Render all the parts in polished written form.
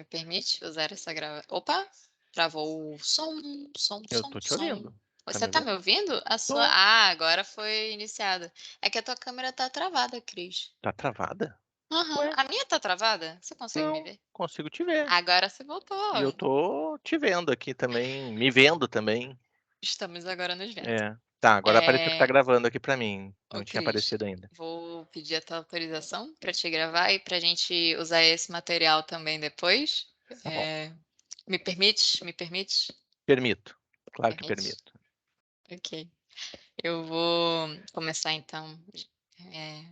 me permite usar essa grava Opa, travou o som, som, Eu som, tô te som. ouvindo. Tá Você me tá me ouvindo? ouvindo? A sua Tô. agora foi iniciada. É que a tua câmera tá travada, Cris. Tá travada? Aham. Ué, A minha tá travada? Você consegue me não, ver? consigo te ver. Agora você voltou. E eu tô te vendo aqui também, me vendo também. Estamos agora nos vendo. É. Tá, agora apareceu que tá Eh, gravando aqui pra mim. Ô Não tinha Cris, aparecido ainda. vou pedir a tua autorização para te gravar e pra gente usar esse material também depois. Tá bom. Me permites? Me permites? Permito. Claro que Permites? permito. Ok. Eu vou começar então. eh,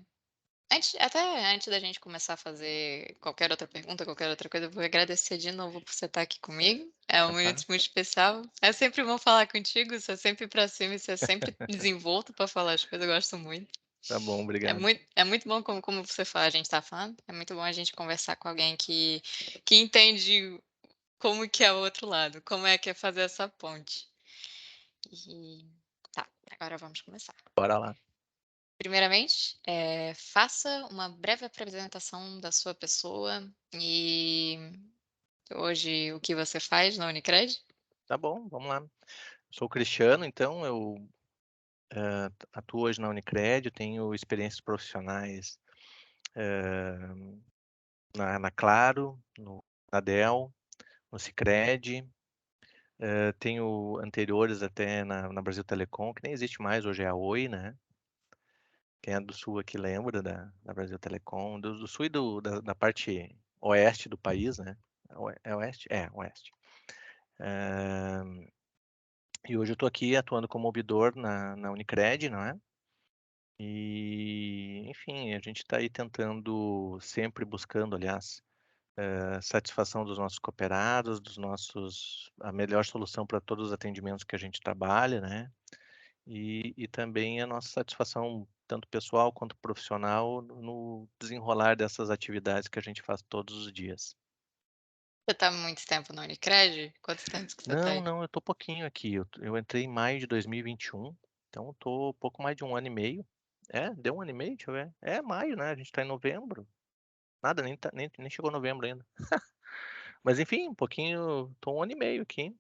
antes da gente começar a fazer qualquer outra pergunta, qualquer outra coisa, eu vou agradecer de novo por você estar aqui comigo. É um Ah, tá. momento muito especial. É sempre bom falar contigo, você é sempre pra cima e você é sempre desenvolto para falar as coisas, eu gosto muito. Tá bom, É obrigado. muito é muito bom como você fala, a gente está falando, é muito bom a gente conversar com alguém que entende como que é o outro lado, como é que é fazer essa ponte. E tá, agora vamos começar. Bora lá. Primeiramente, faça uma breve apresentação da sua pessoa e hoje o que você faz na Unicred. Tá bom, vamos lá. Sou cristiano, então eu, atuo hoje na Unicred, tenho experiências profissionais, hã, na Claro, na Dell, no Sicredi, tenho anteriores até na Brasil Telecom, que nem existe mais, hoje é a Oi, né. Quem é do sul aqui lembra da Brasil Telecom, do sul e da parte oeste do país, né. É oeste? É, oeste. Hã, e hoje eu estou aqui atuando como ouvidor na Unicred, não é. E, enfim, a gente está aí tentando, sempre buscando, aliás, satisfação dos nossos cooperados, dos nossos a melhor solução para todos os atendimentos que a gente trabalha, né, e também a nossa satisfação, tanto pessoal quanto profissional, no desenrolar dessas atividades que a gente faz todos os dias. Você está há muito tempo na Unicred? Quanto tempo que você está Não, aí? não, eu tô pouquinho aqui, eu entrei em maio de 2021, então eu tô pouco mais de um ano e meio. É, deu um ano e meio? Deixa eu ver. É maio, né, a gente tá em novembro. Nada, nem chegou novembro ainda. Mas enfim, um pouquinho, tô um ano e meio aqui.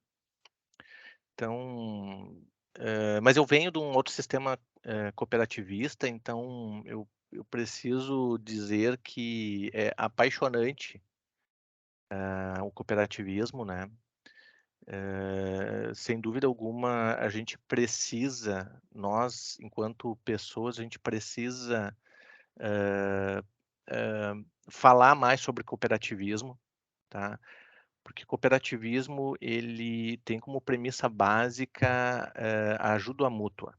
Então, mas eu venho de um outro sistema, cooperativista, então eu preciso dizer que é apaixonante, o cooperativismo, né. Sem dúvida alguma, a gente precisa, nós enquanto pessoas, a gente precisa, hã, falar mais sobre cooperativismo, tá. Porque cooperativismo, ele tem como premissa básica, a ajuda mútua,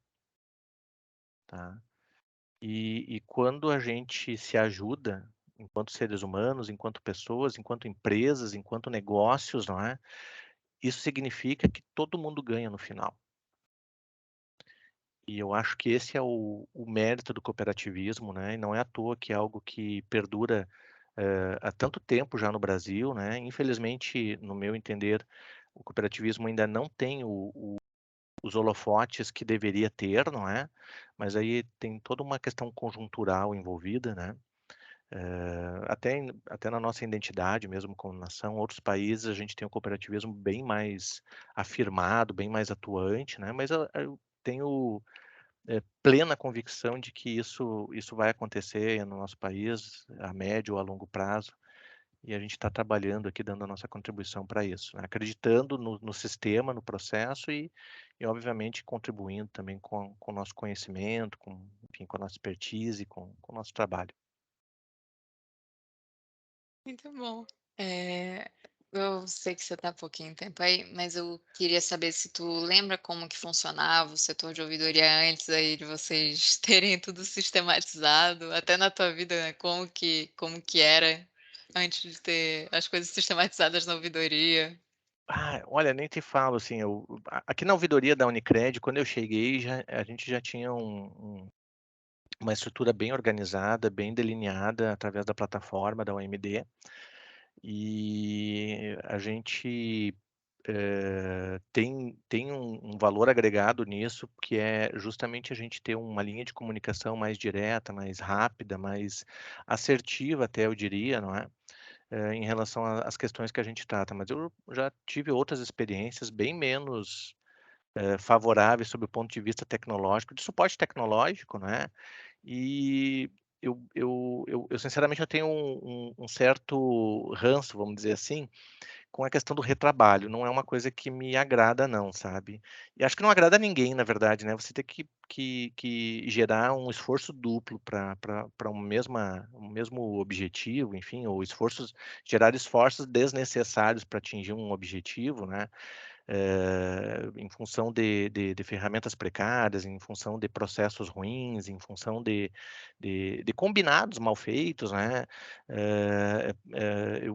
tá. E quando a gente se ajuda, enquanto seres humanos, enquanto pessoas, enquanto empresas, enquanto negócios, não é, isso significa que todo mundo ganha no final. E eu acho que esse é o mérito do cooperativismo, né, e não é à toa que é algo que perdura, há tanto tempo já no Brasil, né. Infelizmente, no meu entender, o cooperativismo ainda não tem os holofotes que deveria ter, não é, mas aí tem toda uma questão conjuntural envolvida, né. Até na nossa identidade mesmo como nação, outros países a gente tem um cooperativismo bem mais afirmado, bem mais atuante, né, mas eu tenho, plena convicção de que isso vai acontecer no nosso país a médio ou a longo prazo, e a gente está trabalhando aqui, dando a nossa contribuição para isso, né, acreditando no sistema, no processo e obviamente contribuindo também com o nosso conhecimento, enfim, com a nossa expertise, com o nosso trabalho. Muito bom. Eu sei que você está há pouquinho tempo aí, mas eu queria saber se tu lembra como que funcionava o setor de ouvidoria antes aí de vocês terem tudo sistematizado, até na tua vida, né, como que era antes de ter as coisas sistematizadas na ouvidoria. Ah, olha, nem te falo, assim, aqui na ouvidoria da Unicred, quando eu cheguei, a gente já tinha uma estrutura bem organizada, bem delineada através da plataforma da OMD, e a gente, tem um valor agregado nisso, que é justamente a gente ter uma linha de comunicação mais direta, mais rápida, mais assertiva até eu diria, não é? em relação às questões que a gente trata, mas eu já tive outras experiências bem menos favoráveis sob o ponto de vista tecnológico, de suporte tecnológico, né? E eu sinceramente eu tenho um certo ranço, vamos dizer assim, com a questão do retrabalho. Não é uma coisa que me agrada, não, sabe? E acho que não agrada a ninguém, na verdade, né? Você ter que gerar um esforço duplo para um mesmo objetivo, enfim, ou gerar esforços desnecessários para atingir um objetivo, né? Em função de ferramentas precárias, em função de processos ruins, em função de combinados mal feitos, né?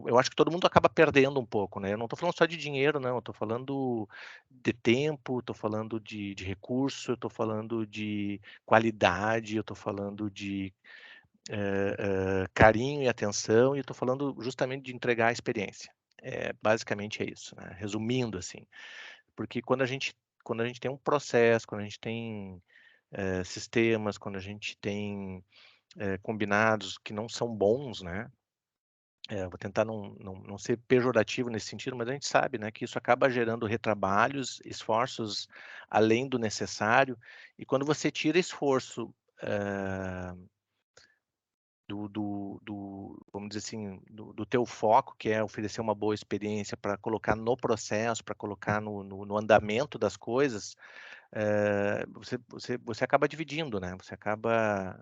Eu acho que todo mundo acaba perdendo um pouco, né? Eu não estou falando só de dinheiro, não. Eu estou falando de tempo, estou falando de recurso, estou falando de qualidade, eu estou falando de carinho e atenção, e estou falando justamente de entregar a experiência. Basicamente é isso, né? Resumindo, assim. Porque quando a gente tem um processo, quando a gente tem sistemas, quando a gente tem combinados que não são bons, né? Vou tentar não ser pejorativo nesse sentido, mas a gente sabe, né, que isso acaba gerando retrabalhos, esforços além do necessário, e quando você tira esforço eh, vamos dizer assim, do teu foco, que é oferecer uma boa experiência para colocar no processo, para colocar no andamento das coisas, você acaba dividindo, né? Você acaba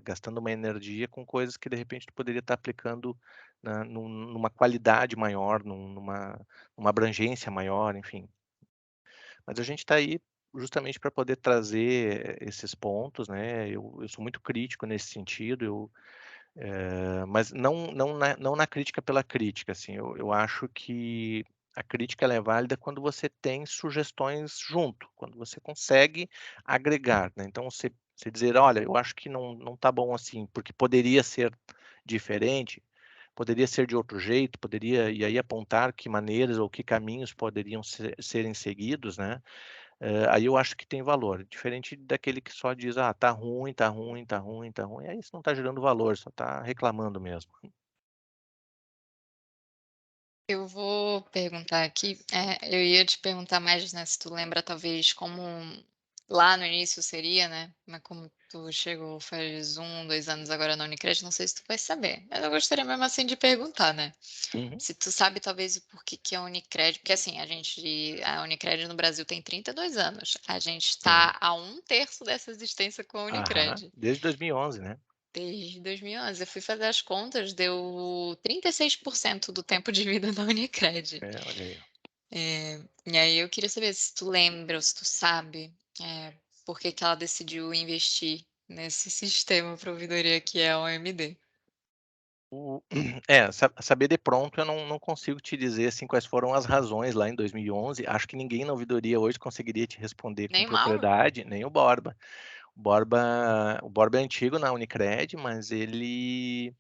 gastando uma energia com coisas que de repente tu poderia estar aplicando numa qualidade maior, numa abrangência maior, enfim. Mas a gente está aí justamente para poder trazer esses pontos, né? Eu sou muito crítico nesse sentido, mas não na crítica pela crítica, assim, eu acho que a crítica ela é válida quando você tem sugestões junto, quando você consegue agregar, né? Então, você dizer, olha, eu acho que não está bom assim, porque poderia ser diferente, poderia ser de outro jeito, poderia, e aí apontar que maneiras ou que caminhos poderiam serem seguidos, né? Aí eu acho que tem valor, diferente daquele que só diz: "Ah, tá ruim, tá ruim, tá ruim, tá ruim", aí isso não está gerando valor, só está reclamando mesmo. Eu vou perguntar aqui, eu ia te perguntar mais, né, se tu lembra talvez como lá no início seria, né, mas como tu chegou faz 2 anos agora na Unicred, não sei se tu vai saber, mas eu gostaria mesmo assim de perguntar, né, Uhum. se tu sabe talvez o porquê que a Unicred porque assim, a Unicred no Brasil tem 32 anos, a gente Sim. está a 1/3 dessa existência com a Aham. Unicred. Desde 2011, né. Desde 2011, eu fui fazer as contas, deu 36% do tempo de vida da Unicred. Olha aí. E aí eu queria saber se tu lembra ou se tu sabe, por que que ela decidiu investir nesse sistema para ouvidoria que é a OMD. O saber de pronto eu não consigo te dizer, assim, quais foram as razões lá em 2011, acho que ninguém na ouvidoria hoje conseguiria te responder com Nem Mauro? propriedade, nem o Borba. O Borba é antigo na Unicred, mas ele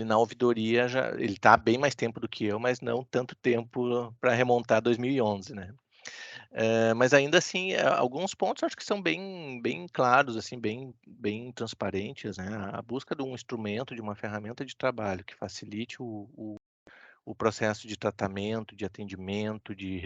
na ouvidoria ele está há bem mais tempo do que eu, mas não tanto tempo para remontar 2011, né. Mas ainda assim, alguns pontos acho que são bem claros, assim, bem transparentes, né. A busca de um instrumento, de uma ferramenta de trabalho que facilite o processo de tratamento, de atendimento, de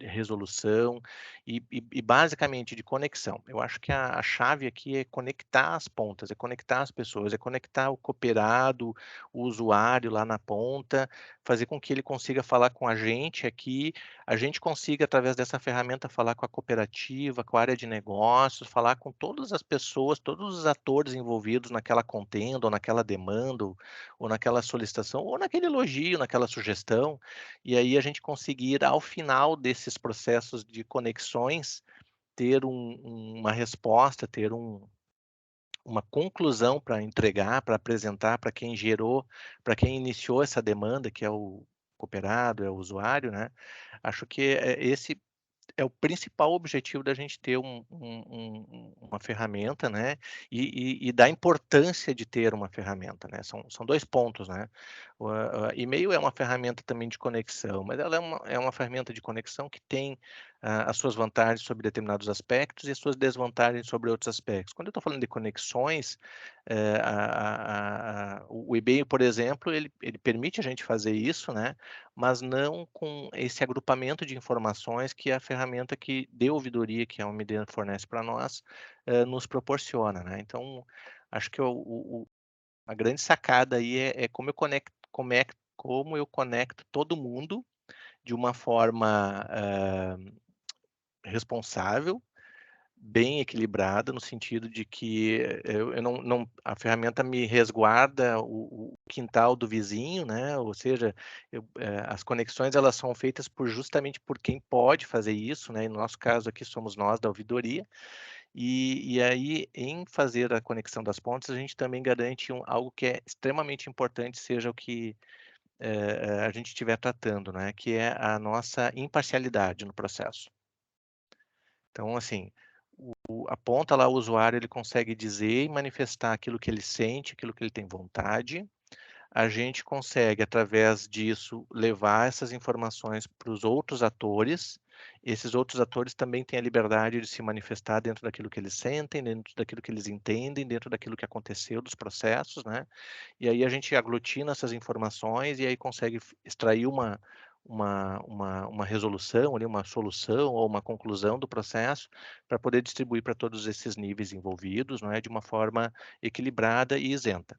resolução e basicamente de conexão. Eu acho que a chave aqui é conectar as pontas, é conectar as pessoas, é conectar o cooperado, o usuário lá na ponta, fazer com que ele consiga falar com a gente aqui, a gente consiga, através dessa ferramenta, falar com a cooperativa, com a área de negócios, falar com todas as pessoas, todos os atores envolvidos naquela contenda ou naquela demanda ou naquela solicitação, ou naquele elogio, naquela sugestão, e aí a gente conseguir, ao final desses processos de conexões, ter uma resposta, ter uma conclusão para entregar, para apresentar para quem gerou, para quem iniciou essa demanda, que é o cooperado, é o usuário, né? Acho que esse é o principal objetivo da gente ter uma ferramenta, né, e da importância de ter uma ferramenta, né, são 2 pontos, né. E-mail é uma ferramenta também de conexão, mas ela é uma ferramenta de conexão que tem as suas vantagens sobre determinados aspectos e as suas desvantagens sobre outros aspectos. Quando eu estou falando de conexões, o e-mail, por exemplo, ele permite a gente fazer isso, né? Mas não com esse agrupamento de informações que a ferramenta que de ouvidoria, que a Omidena fornece para nós, nos proporciona, né? Então, acho que a grande sacada aí é como eu conecto todo mundo de uma forma, responsável, bem equilibrada, no sentido de que eu não a ferramenta me resguarda o quintal do vizinho, né, ou seja, as conexões elas são feitas justamente por quem pode fazer isso, né, e no nosso caso aqui somos nós da ouvidoria, e aí, em fazer a conexão das pontes, a gente também garante algo que é extremamente importante, seja o que a gente estiver tratando, né? Que é a nossa imparcialidade no processo. Então, assim, a ponta lá, o usuário, ele consegue dizer e manifestar aquilo que ele sente, aquilo que ele tem vontade, a gente consegue, através disso, levar essas informações para os outros atores. Esses outros atores também têm a liberdade de se manifestar dentro daquilo que eles sentem, dentro daquilo que eles entendem, dentro daquilo que aconteceu dos processos, né? E aí a gente aglutina essas informações e aí consegue extrair uma resolução, ali, uma solução ou uma conclusão do processo para poder distribuir para todos esses níveis envolvidos, não é? De uma forma equilibrada e isenta.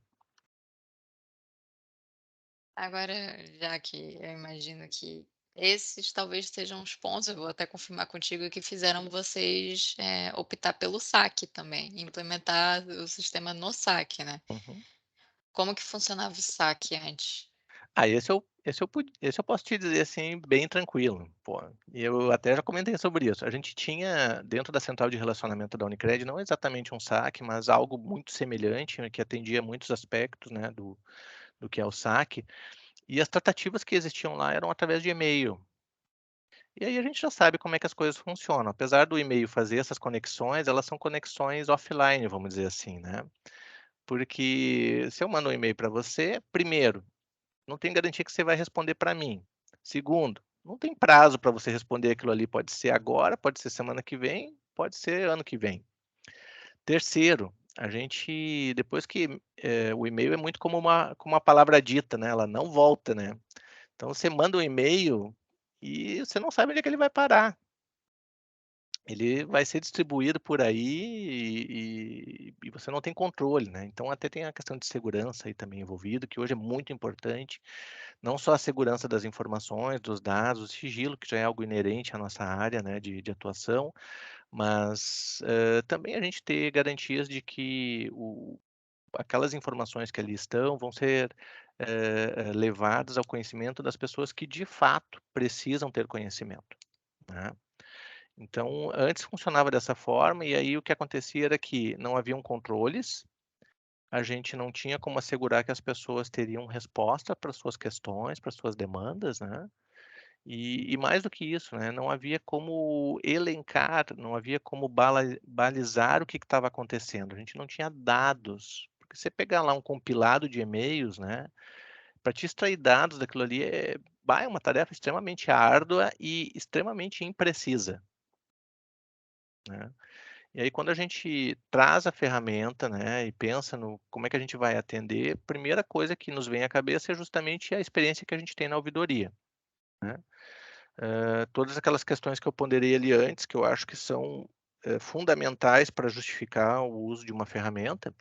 Agora, já que eu imagino que esses talvez sejam os pontos, eu vou até confirmar contigo, que fizeram vocês, optar pelo saque também, implementar o sistema no saque, né. Uhum. Como que funcionava o saque antes? Esse eu posso te dizer, assim, bem tranquilo, pô, e eu até já comentei sobre isso. A gente tinha dentro da central de relacionamento da Unicred, não exatamente um saque, mas algo muito semelhante, né, que atendia muitos aspectos, né, do que é o saque, e as tratativas que existiam lá eram através de e-mail. E aí a gente já sabe como é que as coisas funcionam. Apesar do e-mail fazer essas conexões, elas são conexões offline, vamos dizer assim, né. Porque se eu mando um e-mail para você, primeiro, não tem garantia que você vai responder para mim. Segundo, não tem prazo para você responder aquilo ali, pode ser agora, pode ser semana que vem, pode ser ano que vem. Terceiro, a gente depois que, o e-mail é muito como uma palavra dita, né, ela não volta, né. Então você manda um e-mail e você não sabe onde é que ele vai parar. Ele vai ser distribuído por aí e você não tem controle, né. Então até tem a questão de segurança aí também envolvido, que hoje é muito importante. Não só a segurança das informações, dos dados, o sigilo, que já é algo inerente à nossa área, né, de atuação, mas, também a gente ter garantias de que aquelas informações que ali estão vão ser, levadas ao conhecimento das pessoas que de fato precisam ter conhecimento, né. Então, antes funcionava dessa forma, e aí o que acontecia era que não haviam controles, a gente não tinha como assegurar que as pessoas teriam resposta para suas questões, para suas demandas, né. E mais do que isso, né, não havia como elencar, não havia como balizar o que estava acontecendo, a gente não tinha dados, porque você pegar lá um compilado de e-mails, né, para te extrair dados daquilo ali é uma tarefa extremamente árdua e extremamente imprecisa, né. E aí quando a gente traz a ferramenta, né, e pensa no como é que a gente vai atender, primeira coisa que nos vem à cabeça é justamente a experiência que a gente tem na ouvidoria, né. Todas aquelas questões que eu ponderei ali antes, que eu acho que são, fundamentais para justificar o uso de uma ferramenta,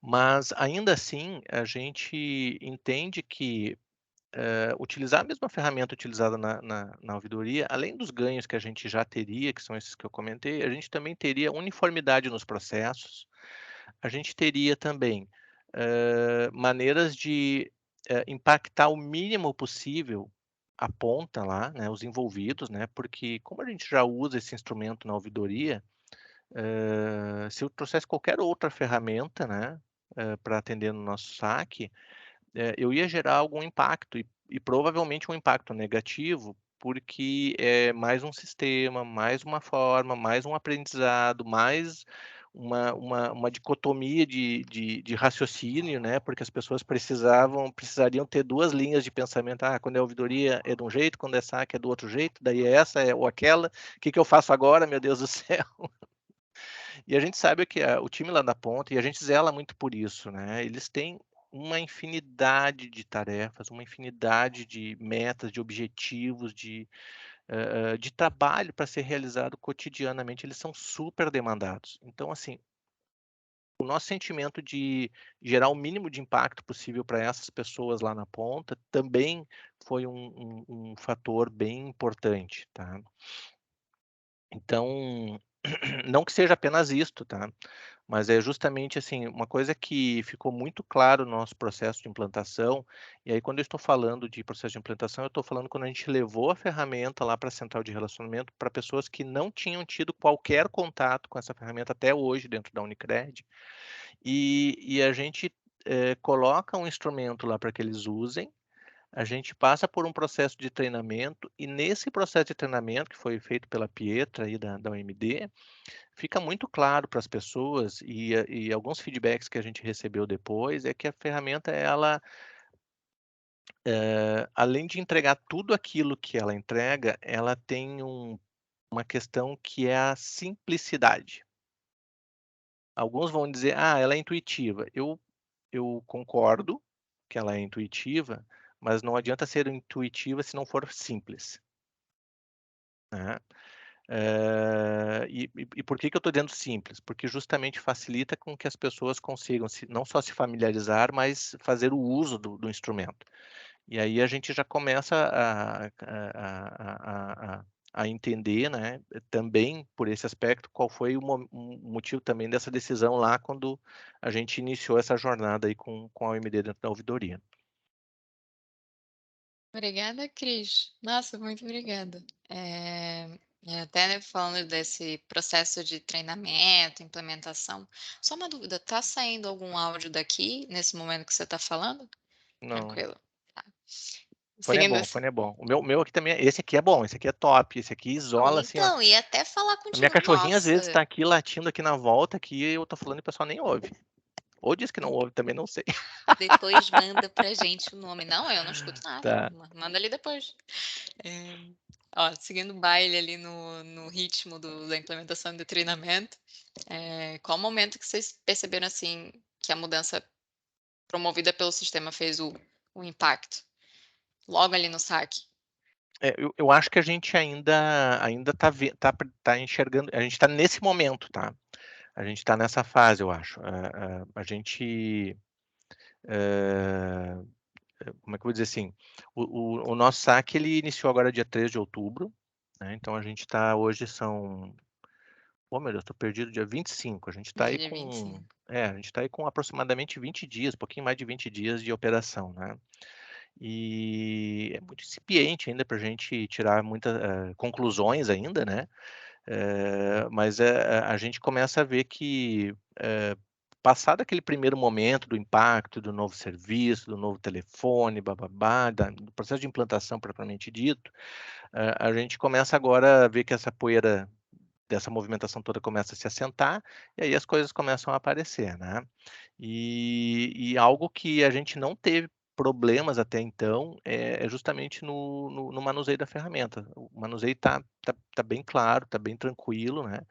mas ainda assim a gente entende que, utilizar a mesma ferramenta utilizada na ouvidoria, além dos ganhos que a gente já teria, que são esses que eu comentei, a gente também teria uniformidade nos processos, a gente teria também, maneiras de, impactar o mínimo possível a ponta lá, né, os envolvidos, né, porque como a gente já usa esse instrumento na ouvidoria, se eu trouxesse qualquer outra ferramenta, né, para atender no nosso saque, eu ia gerar algum impacto e provavelmente um impacto negativo, porque é mais um sistema, mais uma forma, mais um aprendizado, mais uma dicotomia de raciocínio, né, porque as pessoas precisariam ter 2 linhas de pensamento. "Ah, quando é ouvidoria é de um jeito, quando é saque é do outro jeito, daí é essa ou aquela. O que que eu faço agora, meu Deus do céu?". E a gente sabe que o time lá da ponta, e a gente zela muito por isso, né, eles têm uma infinidade de tarefas, uma infinidade de metas, de objetivos, de trabalho para ser realizado cotidianamente, eles são super demandados. Então, assim, o nosso sentimento de gerar o mínimo de impacto possível para essas pessoas lá na ponta também foi um fator bem importante, tá. Então, não que seja apenas isto, tá, mas é justamente, assim, uma coisa que ficou muito claro no nosso processo de implantação, e aí quando eu estou falando de processo de implantação, eu estou falando quando a gente levou a ferramenta lá para a central de relacionamento para pessoas que não tinham tido qualquer contato com essa ferramenta até hoje dentro da Unicred, e a gente, coloca um instrumento lá para que eles usem, a gente passa por um processo de treinamento, e nesse processo de treinamento que foi feito pela Pietra aí da OMD, fica muito claro para as pessoas e alguns feedbacks que a gente recebeu depois, é que a ferramenta ela, além de entregar tudo aquilo que ela entrega, ela tem uma questão que é a simplicidade. Alguns vão dizer: "Ah, ela é intuitiva". Eu concordo que ela é intuitiva, mas não adianta ser intuitiva se não for simples, né. E por que que eu estou dizendo simples? Porque justamente facilita com que as pessoas consigam não só se familiarizar, mas fazer o uso do instrumento. E aí a gente já começa a entender, né, também por esse aspecto, qual foi o motivo também dessa decisão lá quando a gente iniciou essa jornada aí com a OMD dentro da ouvidoria. Obrigada, Cris. Nossa, muito obrigada. E até, né, falando desse processo de treinamento, implementação, só uma dúvida, tá saindo algum áudio daqui, nesse momento que você está falando? Não, Tranquilo. Tá. fone é Seguindo bom, assim. fone é bom. O meu aqui também esse aqui é bom, esse aqui é top, esse aqui Não, isola, assim, ó. então, ia até falar A minha contigo, cachorrinha às vezes nossa, tá aqui latindo aqui na volta, aqui eu tô falando e o pessoal nem ouve. Ou diz que não ouve, também não sei. depois manda pra gente o nome. Não, eu não escuto nada, Tá. manda ali depois. Eh, ó, seguindo o baile ali no ritmo da implementação e do treinamento, qual o momento que vocês perceberam, assim, que a mudança promovida pelo sistema fez o impacto? Logo ali no saque? Eu acho que a gente ainda tá enxergando, a gente tá nesse momento, tá. A gente tá nessa fase, eu acho. A gente, eh, como é que eu vou dizer assim, o nosso saque ele iniciou agora dia 3 de outubro, né, então a gente tá hoje são oh meu Deus, estou perdido, dia 25, a gente está Hoje é aí dia com 25. a gente está aí com aproximadamente 20 dias, pouquinho mais de 20 dias de operação, né. E é muito incipiente ainda para a gente tirar muitas conclusões ainda, né, mas, a gente começa a ver que, passado aquele primeiro momento do impacto do novo serviço, do novo telefone, bá do processo de implantação propriamente dito, a gente começa agora a ver que essa poeira dessa movimentação toda começa a se assentar, e aí as coisas começam a aparecer, né. E algo que a gente não teve problemas até então, é justamente no manuseio da ferramenta. O manuseio tá bem claro, tá bem tranquilo, né.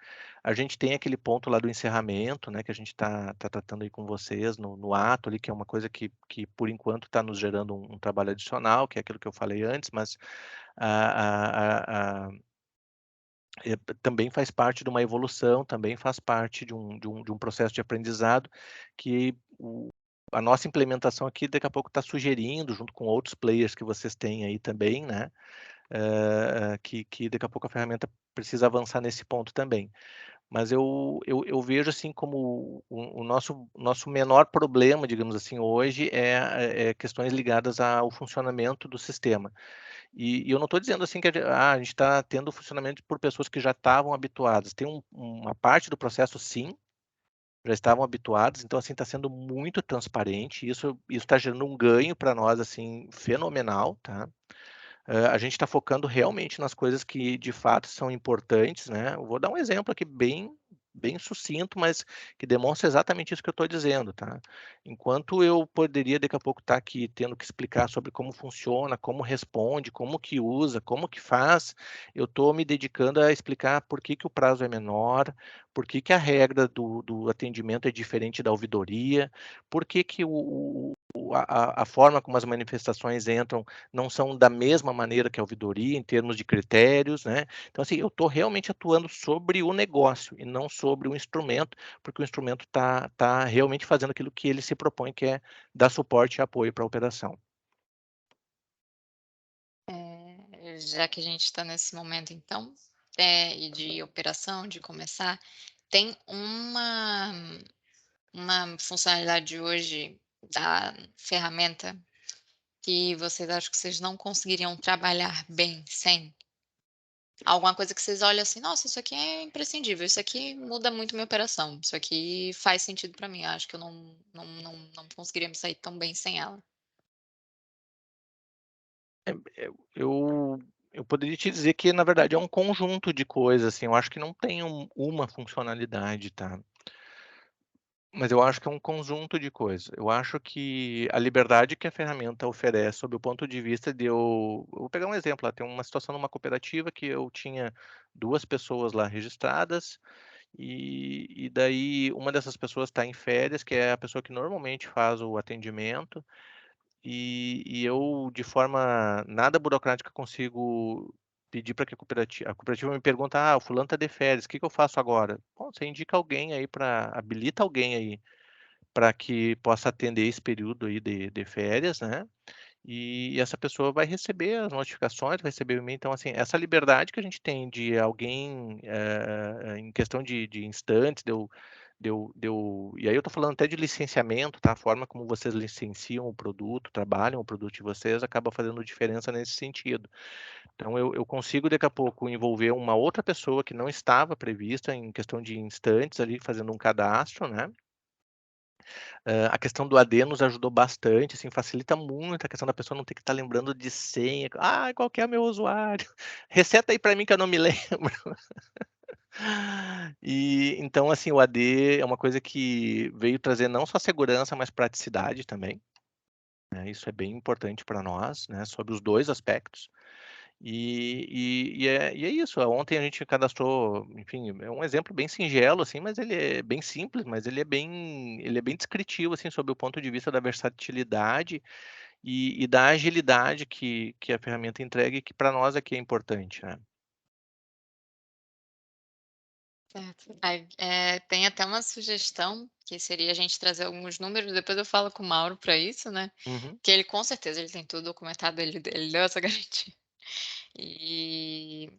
A gente tem aquele ponto lá do encerramento, né, que a gente tá tratando aí com vocês no ato ali, que é uma coisa que por enquanto está nos gerando um trabalho adicional, que é aquilo que eu falei antes, mas a também faz parte de uma evolução, também faz parte de um processo de aprendizado que a nossa implementação aqui daqui a pouco está sugerindo, junto com outros players que vocês têm aí também, né, que daqui a pouco a ferramenta precisa avançar nesse ponto também. Mas eu vejo, assim, como o nosso menor problema, digamos assim, hoje é questões ligadas ao funcionamento do sistema. E eu não estou dizendo assim que a gente está tendo funcionamento por pessoas que já estavam habituadas. Tem uma parte do processo, sim, já estavam habituados, então assim está sendo muito transparente. Isso está gerando um ganho para nós assim fenomenal, tá? A gente está focando realmente nas coisas que de fato são importantes, né? Eu vou dar um exemplo aqui bem bem sucinto, mas que demonstra exatamente isso que eu estou dizendo, tá? Enquanto eu poderia daqui a pouco estar aqui tendo que explicar sobre como funciona, como responde, como que usa, como que faz, eu estou me dedicando a explicar por que que o prazo é menor, por que que a regra do atendimento é diferente da ouvidoria, por que que a forma como as manifestações entram não são da mesma maneira que a ouvidoria, em termos de critérios, né? Então, assim, eu estou realmente atuando sobre o negócio e não sobre o instrumento, porque o instrumento tá realmente fazendo aquilo que ele se propõe, que é dar suporte e apoio para a operação. Já que a gente está nesse momento então, e de operação, de começar, tem uma funcionalidade hoje da ferramenta que vocês acham que vocês não conseguiriam trabalhar bem sem? Alguma coisa que vocês olham assim: "Nossa, isso aqui é imprescindível, isso aqui muda muito minha operação, isso aqui faz sentido para mim, acho que eu não conseguiria me sair tão bem sem ela". Eu poderia te dizer que, na verdade, é um conjunto de coisas, assim, eu acho que não tem uma funcionalidade, tá? Mas eu acho que é um conjunto de coisas. Eu acho que a liberdade que a ferramenta oferece, sob o ponto de vista de eu vou pegar um exemplo, lá, tem uma situação numa cooperativa que eu tinha 2 pessoas lá registradas, e daí uma dessas pessoas está em férias, que é a pessoa que normalmente faz o atendimento, e eu, de forma nada burocrática, consigo pedir para que a cooperativa me pergunta: "Ah, o fulano está de férias, o que que eu faço agora?". Bom, você indica alguém aí para habilita alguém aí para que possa atender esse período aí de férias, né, e essa pessoa vai receber as notificações, vai receber o e-mail. Então, assim, essa liberdade que a gente tem de alguém, em questão de instantes, e aí eu estou falando até de licenciamento, tá, a forma como vocês licenciam o produto, trabalham o produto de vocês, acaba fazendo diferença nesse sentido. Então eu consigo daqui a pouco envolver uma outra pessoa que não estava prevista em questão de instantes ali, fazendo um cadastro, né. A questão do AD nos ajudou bastante, assim, facilita muito a questão da pessoa não ter que estar lembrando de senha. "Ah, qual que é o meu usuário? Reseta aí para mim que eu não me lembro". E, então, assim, o AD é uma coisa que veio trazer não só segurança, mas praticidade também, né, isso é bem importante para nós, né, sobre os 2 aspectos. E é isso, ontem a gente cadastrou, enfim, é um exemplo bem singelo, assim, mas ele é bem simples, mas ele é bem descritivo, assim, sob o ponto de vista da versatilidade e da agilidade que a ferramenta entrega e que para nós aqui é importante, né. Certo. Aí, tem até uma sugestão, que seria a gente trazer alguns números, depois eu falo com o Mauro para isso, né, Uhum, que ele com certeza ele tem tudo documentado, ele deu essa garantia. E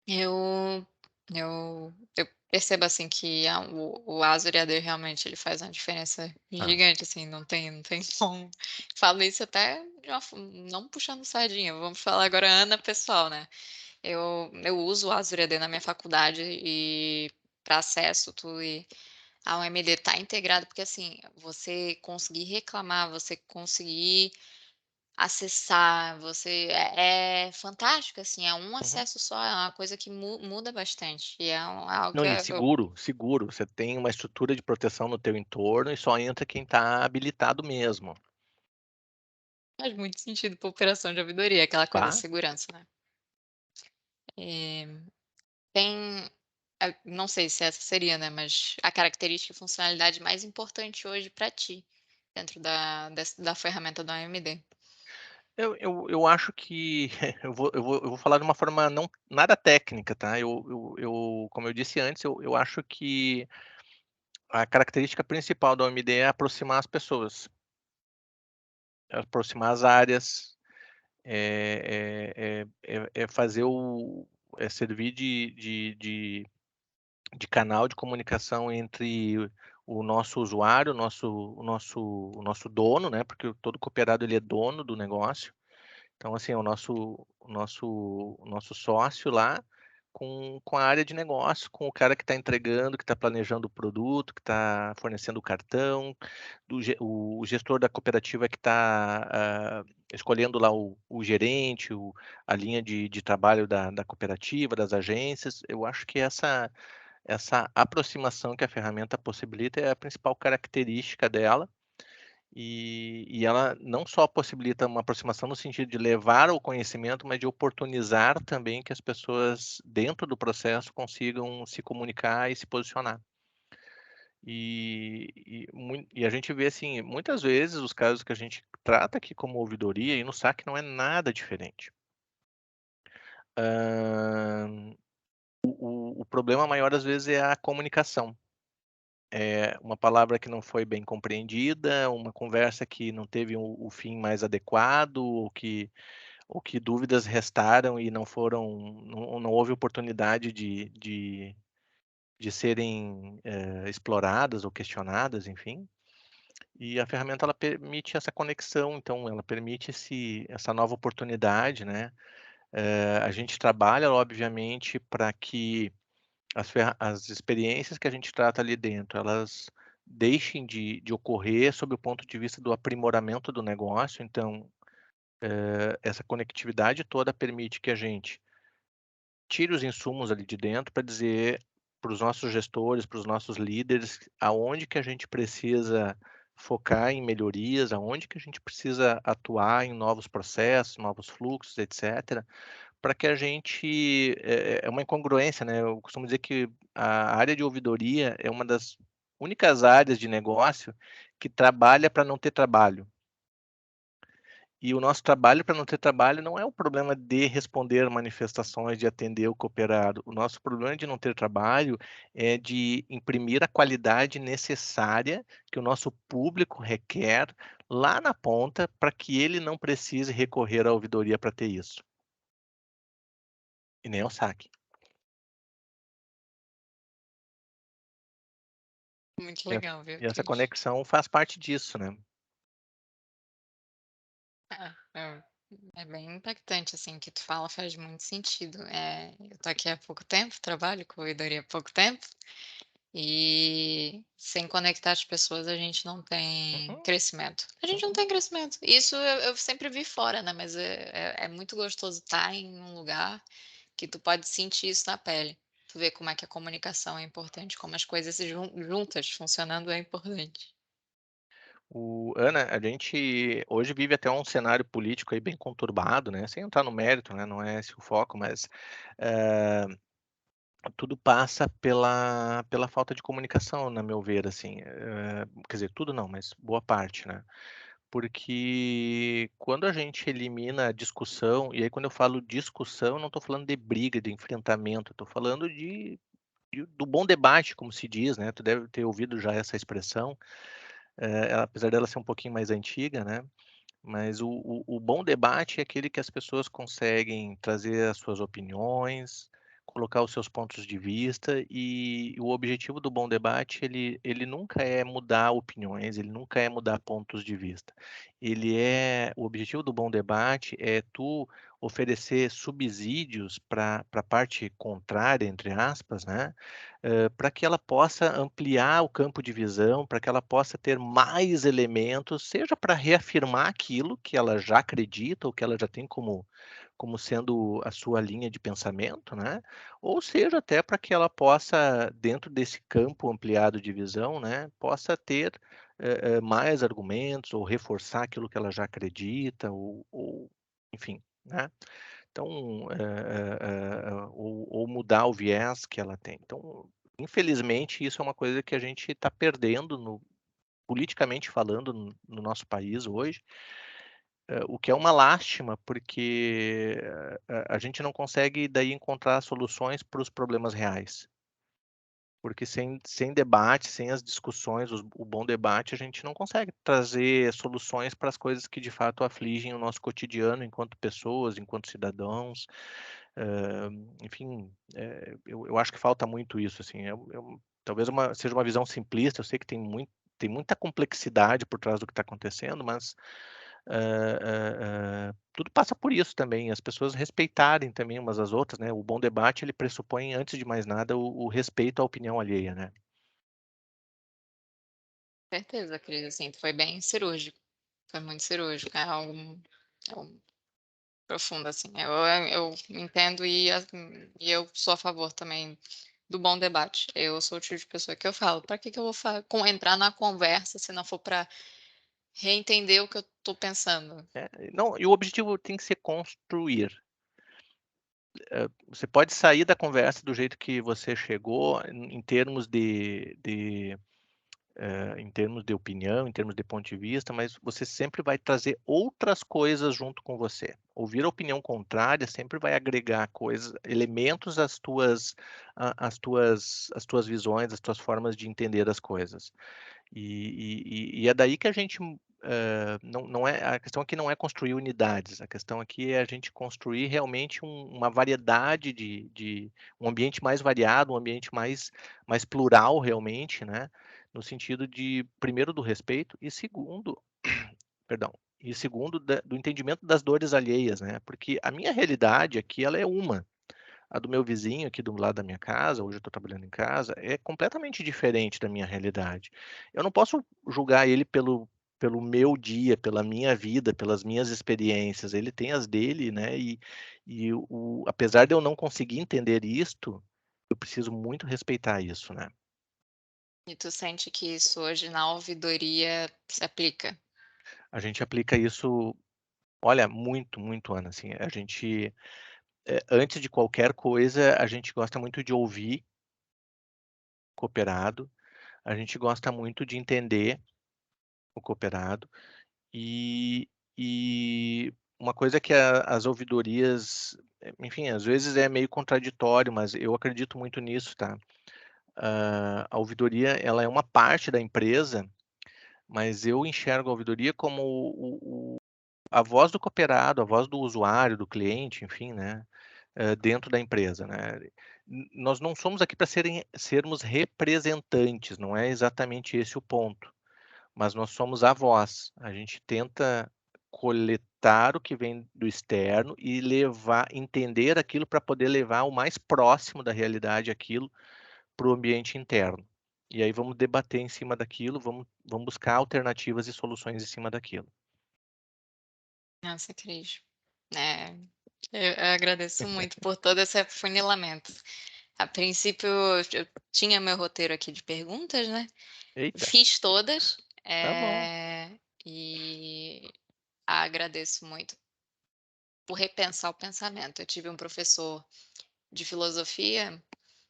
eu eu percebo, assim, que o Azure AD realmente ele faz uma diferença tá. gigante, assim, não tem como. Falo isso até de uma fo não puxando sardinha, vamos falar agora Ana pessoal, né. Eu uso o Azure AD na minha faculdade e para acesso tudo e a UMD tá integrado, porque, assim, você conseguir reclamar, você conseguir acessar, você é fantástico, assim, é um Uhum. acesso só, é uma coisa que muda bastante, e é algo que Não, e eu seguro, você tem uma estrutura de proteção no teu entorno e só entra quem está habilitado mesmo, faz muito sentido para operação de ouvidoria, aquela coisa da tá? segurança, né. Eh, tem não sei se essa seria, né, mas a característica e funcionalidade mais importante hoje para ti, dentro da ferramenta da AMD. Eu acho que eu vou falar de uma forma não nada técnica, tá. Como eu disse antes, eu acho que a característica principal da OMD é aproximar as pessoas, é aproximar as áreas, é fazer servir de canal de comunicação entre o nosso usuário, o nosso dono, né, porque todo cooperado ele é dono do negócio. Então, assim, o nosso sócio lá com a área de negócio, com o cara que está entregando, que está planejando o produto, que está fornecendo o cartão, o gestor da cooperativa que está escolhendo lá o gerente, a linha de trabalho da cooperativa, das agências. Eu acho que essa aproximação que a ferramenta possibilita é a principal característica dela, e ela não só possibilita uma aproximação no sentido de levar ao conhecimento, mas de oportunizar também que as pessoas dentro do processo consigam se comunicar e se posicionar. E a gente vê, assim, muitas vezes os casos que a gente trata aqui como ouvidoria e no saque não é nada diferente. Hã, o problema maior às vezes é a comunicação. É uma palavra que não foi bem compreendida, uma conversa que não teve o fim mais adequado, ou que dúvidas restaram e não houve oportunidade de serem, exploradas ou questionadas, enfim. E a ferramenta ela permite essa conexão, então ela permite essa nova oportunidade, né. A gente trabalha obviamente para que as experiências que a gente trata ali dentro, elas deixem de ocorrer sob o ponto de vista do aprimoramento do negócio, então, essa conectividade toda permite que a gente tire os insumos ali de dentro para dizer para os nossos gestores, para os nossos líderes, aonde que a gente precisa focar em melhorias, aonde que a gente precisa atuar em novos processos, novos fluxos, etcétera, para que a gente é uma incongruência, né, eu costumo dizer que a área de ouvidoria é uma das únicas áreas de negócio que trabalha para não ter trabalho. E o nosso trabalho para não ter trabalho não é o problema de responder manifestações, de atender o cooperado. O nosso problema de não ter trabalho é de imprimir a qualidade necessária que o nosso público requer lá na ponta, para que ele não precise recorrer à ouvidoria para ter isso, e nem ao saque. Muito E essa legal, viu, e essa Cris? conexão faz parte disso, né. É, é bem impactante, assim, o que tu fala faz muito sentido. Eu tô aqui há pouco tempo, trabalho com ouvidoria há pouco tempo, e sem conectar as pessoas a gente não tem Uhum, crescimento. A gente não uhum. tem crescimento. Isso eu sempre vi fora, né, mas é muito gostoso estar em um lugar que tu pode sentir isso na pele. Tu vê como é que a comunicação é importante, como as coisas se juntas funcionando é importante. Ana, a gente hoje vive até um cenário político aí bem conturbado, né, sem entrar no mérito, né, não é esse o foco, mas, eh, tudo passa pela falta de comunicação, na meu ver, assim, quer dizer, tudo não, mas boa parte, né. Porque quando a gente elimina a discussão, e aí quando eu falo discussão, eu não estou falando de briga, de enfrentamento, eu estou falando do bom debate, como se diz, né, tu deve ter ouvido já essa expressão, apesar dela ser um pouquinho mais antiga, né, mas o bom debate é aquele que as pessoas conseguem trazer as suas opiniões, colocar os seus pontos de vista, e o objetivo do bom debate, ele nunca é mudar opiniões, ele nunca é mudar pontos de vista. O objetivo do bom debate é tu oferecer subsídios para a parte contrária, entre aspas, né, para que ela possa ampliar o campo de visão, para que ela possa ter mais elementos, seja para reafirmar aquilo que ela já acredita ou que ela já tem como sendo a sua linha de pensamento, né, ou seja até para que ela possa, dentro desse campo ampliado de visão, né, possa ter, mais argumentos ou reforçar aquilo que ela já acredita ou enfim, né. Então, ou mudar o viés que ela tem. Então, infelizmente, isso é uma coisa que a gente está perdendo politicamente falando, no nosso país hoje, o que é uma lástima, porque a gente não consegue daí encontrar soluções para os problemas reais. Porque sem debate, sem as discussões, o bom debate, a gente não consegue trazer soluções para as coisas que de fato afligem o nosso cotidiano enquanto pessoas, enquanto cidadãos. Hã, enfim, eu acho que falta muito isso, assim, talvez seja uma visão simplista, eu sei que tem muita complexidade por trás do que está acontecendo, mas, tudo passa por isso também, as pessoas respeitarem também umas às outras, né, o bom debate ele pressupõe, antes de mais nada, o respeito à opinião alheia, né. Certeza, Cris, assim, tu foi bem cirúrgico, foi muito cirúrgico, é algo profundo, assim. Eu entendo e eu sou a favor também do bom debate. Eu sou o tipo de pessoa que eu falo: "Pra que que eu vou entrar na conversa se não for para reentender o que eu tô pensando?". Não, e o objetivo tem que ser construir. Você pode sair da conversa do jeito que você chegou em termos em termos de opinião, em termos de ponto de vista, mas você sempre vai trazer outras coisas junto com você. Ouvir a opinião contrária sempre vai agregar coisas, elementos às tuas visões, às tuas formas de entender as coisas. E é daí que a gente não é a questão aqui não é construir unidades, a questão aqui é a gente construir realmente uma variedade de um ambiente mais variado, um ambiente mais plural realmente, né? No sentido de, primeiro, do respeito e segundo, perdão, e segundo, do entendimento das dores alheias, né? Porque a minha realidade aqui, ela é uma. A do meu vizinho aqui do lado da minha casa, hoje eu estou trabalhando em casa, é completamente diferente da minha realidade. Eu não posso julgar ele pelo meu dia, pela minha vida, pelas minhas experiências. Ele tem as dele, né? Apesar de eu não conseguir entender isto, eu preciso muito respeitar isso, né? E tu sente que isso hoje na ouvidoria se aplica? A gente aplica isso, olha, muito, muito, Ana, assim, a gente, antes de qualquer coisa, a gente gosta muito de ouvir o cooperado, a gente gosta muito de entender o cooperado e, e uma coisa que as ouvidorias, enfim, às vezes é meio contraditório, mas eu acredito muito nisso, tá? A ouvidoria, ela é uma parte da empresa, mas eu enxergo a ouvidoria como a voz do cooperado, a voz do usuário, do cliente, enfim, né? Dentro da empresa, né? Nós não somos aqui para sermos representantes, não é exatamente esse o ponto, mas nós somos a voz. A gente tenta coletar o que vem do externo e levar, entender aquilo para poder levar o mais próximo da realidade aquilo para o ambiente interno. E aí vamos debater em cima daquilo, vamos buscar alternativas e soluções em cima daquilo. Nossa, Cris, é, eu agradeço muito por todo esse afunilamento. A princípio, eu tinha meu roteiro aqui de perguntas, né, Eita, fiz todas, tá bom. e agradeço muito por repensar o pensamento. Eu tive um professor de filosofia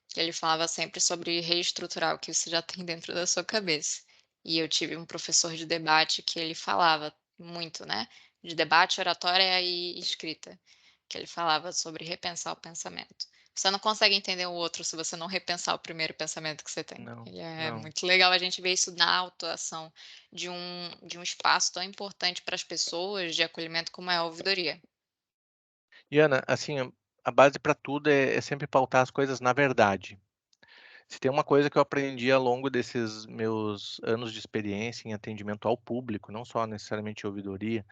que ele falava sempre sobre reestruturar o que você já tem dentro da sua cabeça. E eu tive um professor de debate que ele falava muito, né, de debate, oratória e escrita, que ele falava sobre repensar o pensamento. Você não consegue entender o outro se você não repensar o primeiro pensamento que você tem. Não, E é não. muito legal a gente ver isso na atuação de um espaço tão importante para as pessoas de acolhimento como é a ouvidoria. E Ana, assim, a base para tudo é sempre pautar as coisas na verdade. Se tem uma coisa que eu aprendi ao longo desses meus anos de experiência em atendimento ao público, não só necessariamente ouvidoria,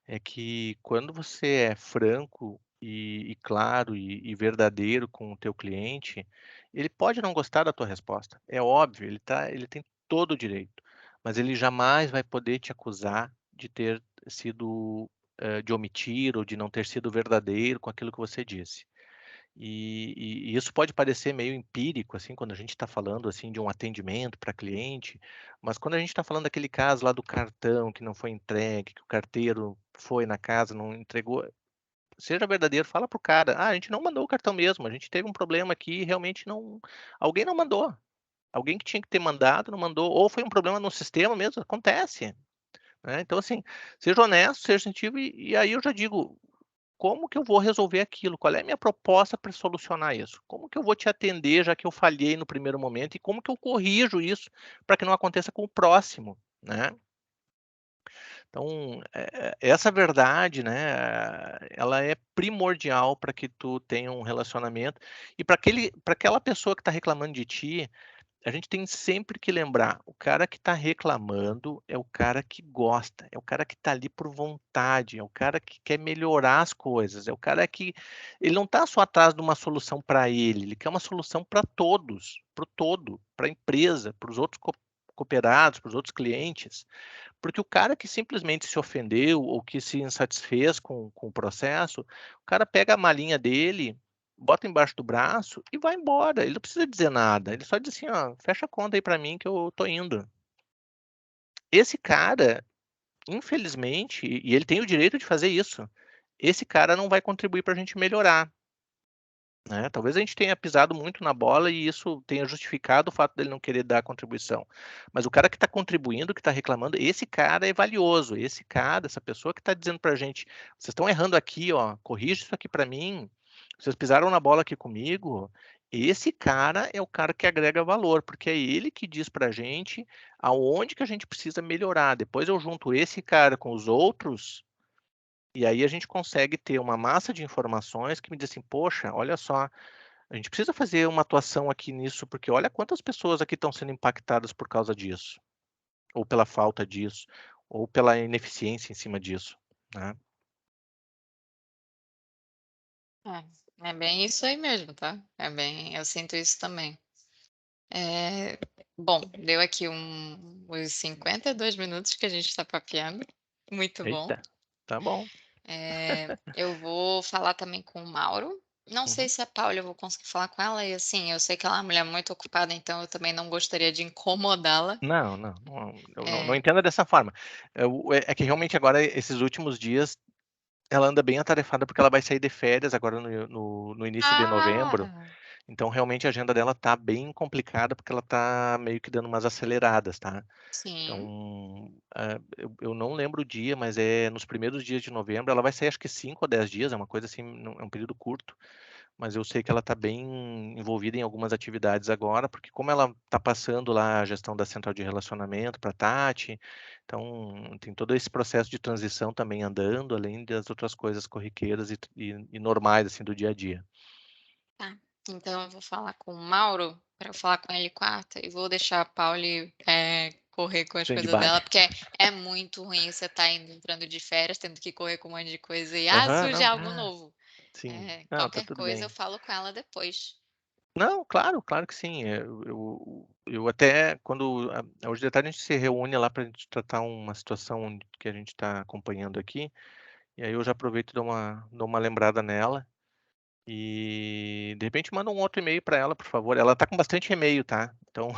é que quando você é franco e claro e verdadeiro com o teu cliente, ele pode não gostar da tua resposta. É óbvio, ele tem todo o direito, mas ele jamais vai poder te acusar de ter sido, de omitir ou de não ter sido verdadeiro com aquilo que você disse. E isso pode parecer meio empírico, assim, quando a gente está falando assim de um atendimento para cliente, mas quando a gente está falando daquele caso lá do cartão que não foi entregue, que o carteiro foi na casa, não entregou, seja verdadeiro, fala pro cara, a gente não mandou o cartão mesmo, a gente teve um problema aqui, realmente não, alguém não mandou, alguém que tinha que ter mandado não mandou, ou foi um problema no sistema mesmo, acontece, né? Então assim, seja honesto, seja sensível e aí eu já digo, como que eu vou resolver aquilo? Qual é a minha proposta para solucionar isso? Como que eu vou te atender, já que eu falhei no primeiro momento, e como que eu corrijo isso para que não aconteça com o próximo, né? Então, essa verdade, né, ela é primordial para que tu tenha um relacionamento e para aquela pessoa que está reclamando de ti, a gente tem sempre que lembrar, o cara que está reclamando é o cara que gosta, é o cara que está ali por vontade, é o cara que quer melhorar as coisas, é o cara que ele não está só atrás de uma solução para ele quer uma solução para todos, para o todo, para a empresa, para os outros cooperados, para os outros clientes. Porque o cara que simplesmente se ofendeu ou que se insatisfez com o processo, o cara pega a malinha dele, bota embaixo do braço e vai embora. Ele não precisa dizer nada. Ele só diz assim: "Ó, fecha a conta aí pra mim que eu tô indo". Esse cara, infelizmente, e ele tem o direito de fazer isso, esse cara não vai contribuir para a gente melhorar, né. Talvez a gente tenha pisado muito na bola e isso tenha justificado o fato dele não querer dar a contribuição. Mas o cara que está contribuindo, que está reclamando, esse cara é valioso, esse cara, essa pessoa que está dizendo para a gente: "Vocês estão errando aqui, ó, corrige isso aqui para mim, vocês pisaram na bola aqui comigo", esse cara é o cara que agrega valor, porque é ele que diz para a gente aonde que a gente precisa melhorar. Depois eu junto esse cara com os outros, e aí a gente consegue ter uma massa de informações que me diz assim: "Poxa, olha só, a gente precisa fazer uma atuação aqui nisso, porque olha quantas pessoas aqui estão sendo impactadas por causa disso, ou pela falta disso, ou pela ineficiência em cima disso", né. É bem isso aí mesmo, tá. Eu sinto isso também. Eh, bom, deu aqui uns 52 minutos que a gente está papeando, muito bom. Eita, tá bom. Eu vou falar também com o Mauro. Não sei Uhum. se a Paula eu vou conseguir falar com ela e, assim, eu sei que ela é uma mulher muito ocupada, então eu também não gostaria de incomodá-la. Não, não, não, eu não É. entenda dessa forma. É que realmente agora esses últimos dias ela anda bem atarefada, porque ela vai sair de férias agora no início de novembro. Ah, Então, realmente, a agenda dela tá bem complicada, porque ela tá meio que dando umas aceleradas, tá. sim. Então, eu não lembro o dia, mas é nos primeiros dias de novembro. Ela vai sair acho que 5 ou 10 dias, é uma coisa assim, não é um período curto, mas eu sei que ela tá bem envolvida em algumas atividades agora, porque como ela tá passando lá a gestão da central de relacionamento pra Tati, então tem todo esse processo de transição também andando, além das outras coisas corriqueiras e normais, assim, do dia a dia. Tá. Então eu vou falar com o Mauro, para eu falar com ele quarta, e vou deixar a Pauli, correr com as coisas Stand-by. dela, porque é muito ruim você estar entrando de férias, tendo que correr com um monte de coisa e, Aham, surge não, algo tá. novo. Sim. Não, tá Qualquer tudo coisa eu bem. falo com ela depois. Não, claro, claro que sim. Eu até quando hoje de tarde a gente se reúne lá para a gente tratar uma situação que a gente está acompanhando aqui, e aí eu já aproveito e dou uma lembrada nela, e de repente manda um outro e-mail para ela, por favor. Ela tá com bastante e-mail, tá, então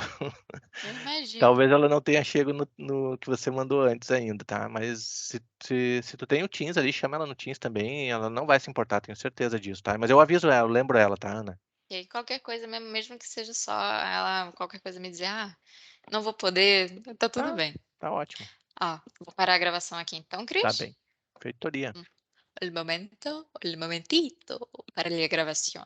Eu imagino. talvez ela não tenha chego no que você mandou antes ainda, tá, mas se tu tem o Teams ali, chama ela no Teams também, ela não vai se importar, tenho certeza disso, tá. Mas eu aviso ela, eu lembro ela, tá, Ana? E aí qualquer coisa mesmo que seja só ela qualquer coisa me dizer: "Ah, não vou poder", tá tudo Tá, bem. tá ótimo. Ó, vou parar a gravação aqui então, Tá Cris. bem. Feitoria. El momentito para la grabación.